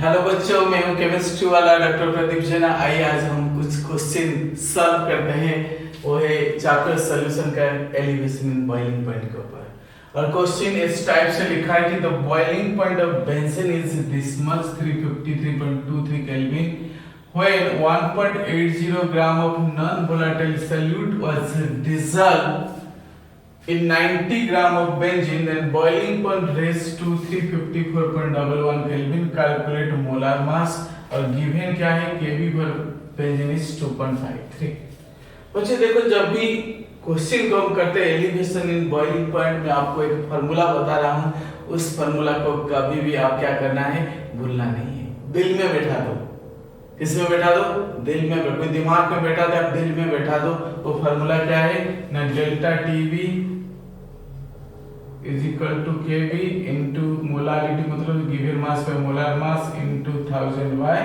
Hello बच्चों, मैं हूं केमिस्ट्री वाला डॉक्टर प्रदीप जैन। आइए आज हम कुछ क्वेश्चन सॉल्व करते हैं। वो है चैप्टर सॉल्यूशन का एलिवेशन इन बॉइलिंग पॉइंट के ऊपर। और क्वेश्चन इस टाइप से लिखा है कि the boiling point of benzene is this much 353.23 kelvin when 1.80 gram of non-volatile solute was dissolved in 90 gram of benzene, then boiling point raised to 354.11 Kelvin. Calculate molar mass और given क्या है Kb for benzene is 2.53। बच्चे देखो, जब भी question को हम करते हैं एलिवेशन इन बॉइलिंग पॉइंट में, आपको एक फार्मूला बता रहा हूँ। उस फार्मूला को कभी भी आप क्या करना है, भूलना नहीं है। दिल में बैठा दो। किसमें बैठा दो? दिल में। कोई दिमाग में बैठा दे, आप दिल में बैठा दो। वो फार्मूला क्या है ना, delta TV is equal to KV into molarity, मतलब given mass by molar mass into 1000 by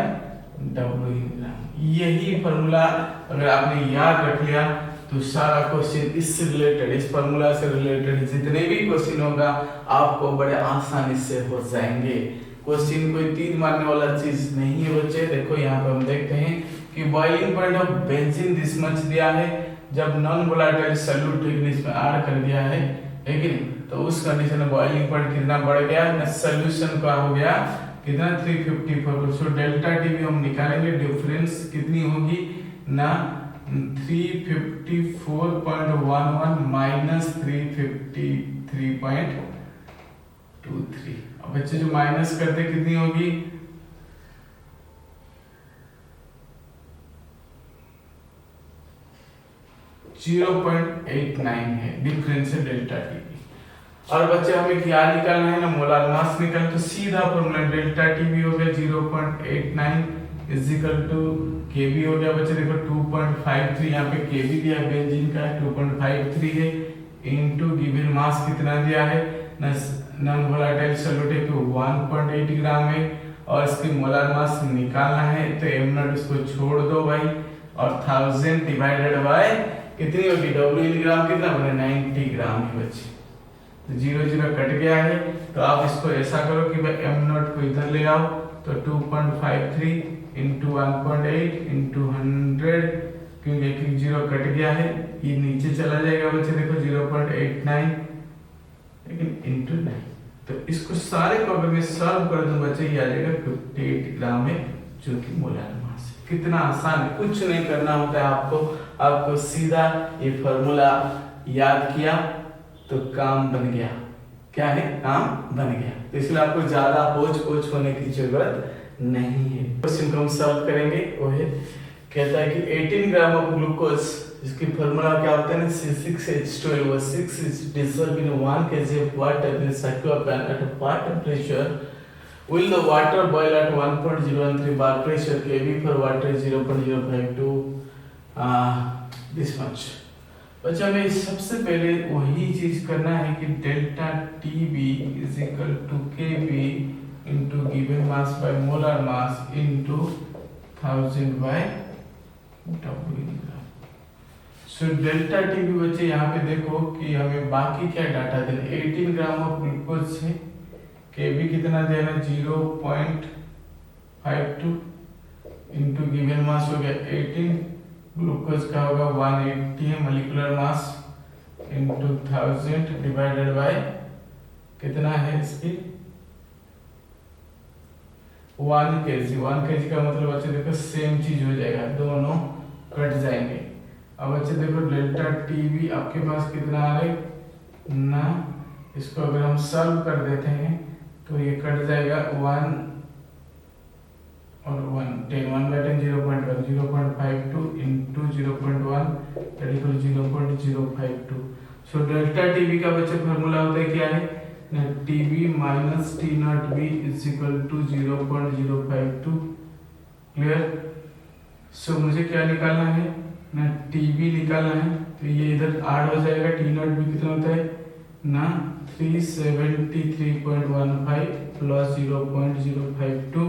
W in gram. यही फार्मूला अगर आपने याद रख लिया तो सारा क्वेश्चन इससे रिलेटेड, इस फार्मूला से रिलेटेड जितने भी क्वेश्चन होगा आपको बड़े आसानी से हो जाएंगे। क्वेश्चन कोई तीर मारने वाला चीज नहीं है बच्चे। देखो यहाँ पे हम देखते हैं कि boiling point of benzene this much दिया है, जब नॉन वोलेटाइल सॉल्यूट इसमें ऐड कर दिया है, लेकिन तो उस कंडीशन में बॉइलिंग पॉइंट कितना बढ़ गया ना, सॉल्यूशन का हो गया कितना 354। सो डेल्टा टीवी हम निकालेंगे, डिफरेंस कितनी होगी ना 354.11 माइनस 353.23। अब बच्चे जो माइनस करते कितनी होगी, .89 है डिफरेंस है डेल्टा टीवी। और बच्चे हमें क्या निकालना है ना, मोलार मास निकालना। तो सीधा फॉर्मूला डेल्टा टीवी हो गया 0.89 इज इक्वल टू केबी हो गया। बच्चे देखो 2.53, यहाँ पे केबी दिया बेंजीन का 2.53 है, इनटू गिवन मास कितना दिया है नॉन वोलेटाइल सॉल्यूट है तो 1.8 ग्राम है, और इसकी मोलार मास निकालना है तो m नॉट इसको छोड़ दो भाई, और 1000 डिवाइडेड बाय कितनी होगी w इन ग्राम, कितना बने 90 ग्राम ही बच्चे। तो 0 कट गया है, तो आप इसको ऐसा करो कि भाई m नॉट को इधर ले आओ, तो 2.53 इंटू 1.8 इंटू 100, क्योंकि एक 0 कट गया है, ये नीचे चला जाएगा बच्चे। देखो 0.89 लेकिन इंटू 9, तो इसको सारे को अगर मैं सॉल्व कर दूं बच्चे, ये आ जाएगा 58 ग्राम है, जो कि मोलार मास है। कितना आसान है, कुछ नहीं करना होता है आपको सीधा ये फार्मूला याद किया तो काम बन गया। क्या है, काम बन गया। तो इसलिए आपको ज्यादा होच होने की जरूरत नहीं है। क्वेश्चन को हम सॉल्व करेंगे। वो है कहता है कि 18 ग्राम ऑफ ग्लूकोज, इसकी फार्मूला क्या होता है ना, C6H12 और 6 is dissolved in 1 kg of water in cyclopan at a part temperature. Will the water boil at 1.013 bar pressure? Kb for water is 0.052 this much। बच्चा हमें सबसे पहले वही चीज करना है कि delta TB is equal to KB into given mass by molar mass into 1000 by W in gram. So delta TB बच्चे यहाँ पे देखो कि हमें बाकी क्या डाटा देना, 18 ग्राम ऑफ ग्लूकोज है, केबी कितना देना 0.52 इनटू गिवन मास हो गया 18, ग्लूकोज का होगा 180 है molecular mass into 1000 divided by कितना है इसकी 1 kg का मतलब बच्चे देखो सेम चीज हो जाएगा, दोनों कट जाएंगे। अब बच्चे देखो डेल्टा टीवी आपके पास कितना आ रहा है ना, इसको अगर हम सॉल्व कर देते हैं तो ये कट जाएगा 1 और 1 10 1 by 10 0.52 into 0.1 that equals 0.052। So delta TV का बच्चे फार्मूला होता है क्या है ना, TV minus T naught B is equal to 0.052। Clear. So मुझे क्या निकालना है ना, टीवी निकालना है, तो ये इधर ऐड हो जाएगा। टी नॉट बी कितना होता है ना 373.15 plus 0.052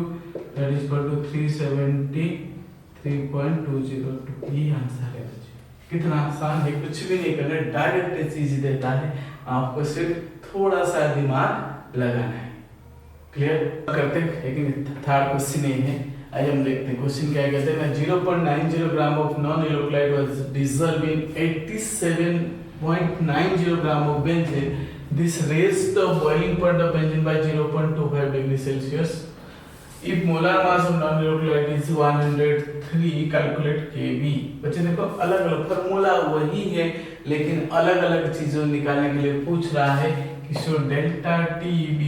that is equal to 373.202। ये आंसर है बच्चे। कितना आसान है, कुछ भी नहीं करना, डायरेक्ट चीज देता है, आपको सिर्फ थोड़ा सा दिमाग लगाना है। क्लियर करते हैं, लेकिन थर्ड क्वेश्चन ये है। आइए हम देखते हैं क्वेश्चन क्या कहते हैं। 0.90 gram of non electrolyte was dissolved in 87.90 gram of benzene. This raised the boiling point of benzene by 0.25 degree Celsius. If molar mass of non-electrolyte is 103, calculate Kb। बच्चे देखो अलग अलग फॉर्मूला वही है, लेकिन अलग अलग चीजों निकालने के लिए पूछ रहा है कि so delta TB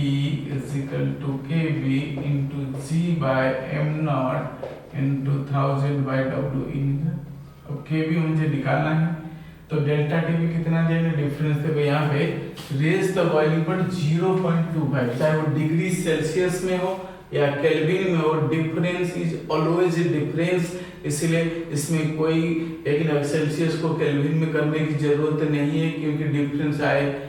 is equal to Kb into G by m naught into 1000 by W in। अब Kb मुझे निकालना है, तो डेल्टा TB कितना देना, डिफरेंस देखो यहाँ पे रेज द बॉइलिंग पॉइंट 0.25, चाहे वो डिग्री सेल्सियस में हो या केल्विन में हो, डिफरेंस इज ऑलवेज डिफरेंस। इसलिए इसमें कोई एक सेल्सियस को केल्विन में करने की जरूरत नहीं है, क्योंकि डिफरेंस आए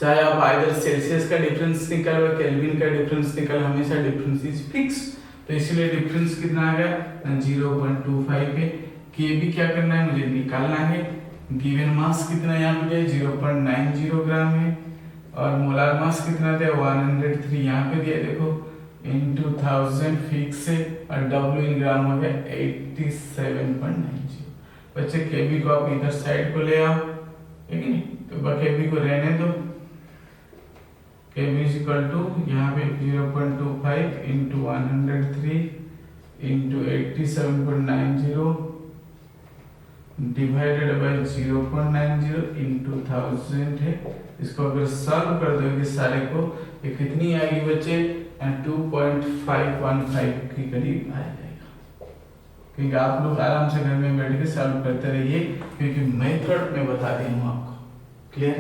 चाहे आप आइदर सेल्सियस का डिफरेंस निकाल या केल्विन का डिफरेंस निकाल, हमेशा डिफरेंस इज फिक्स। तो इसलिए डिफरेंस कितना आ गया 0.25 है। केबी क्या करना है मुझे निकालना है। गिवन मास कितना यहाँ पे 0.90 ग्राम है, और मोलार मास कितना था 103 यहाँ पे दिया देखो, into 1000 फिक्स है, और W इन ग्राम हो गया 87.90। बच्चे केबी को आप इधर साइड को ले आओ, ठीक है, तो केबी को रहने दो। केबी इज इक्वल टू यहाँ पे 0.25 into 103 into 87.90 divided by 0.90 into 1000 है। इसको अगर सॉल्व कर दोगे सारे को, ये कितनी आएगी बच्चे 2.515 के करीब आ जाएगा। क्योंकि आप लोग आराम से घर में बैठ के सॉल्व करते रहिए, क्योंकि मेथड में बता रही हूँ आपको। क्लियर।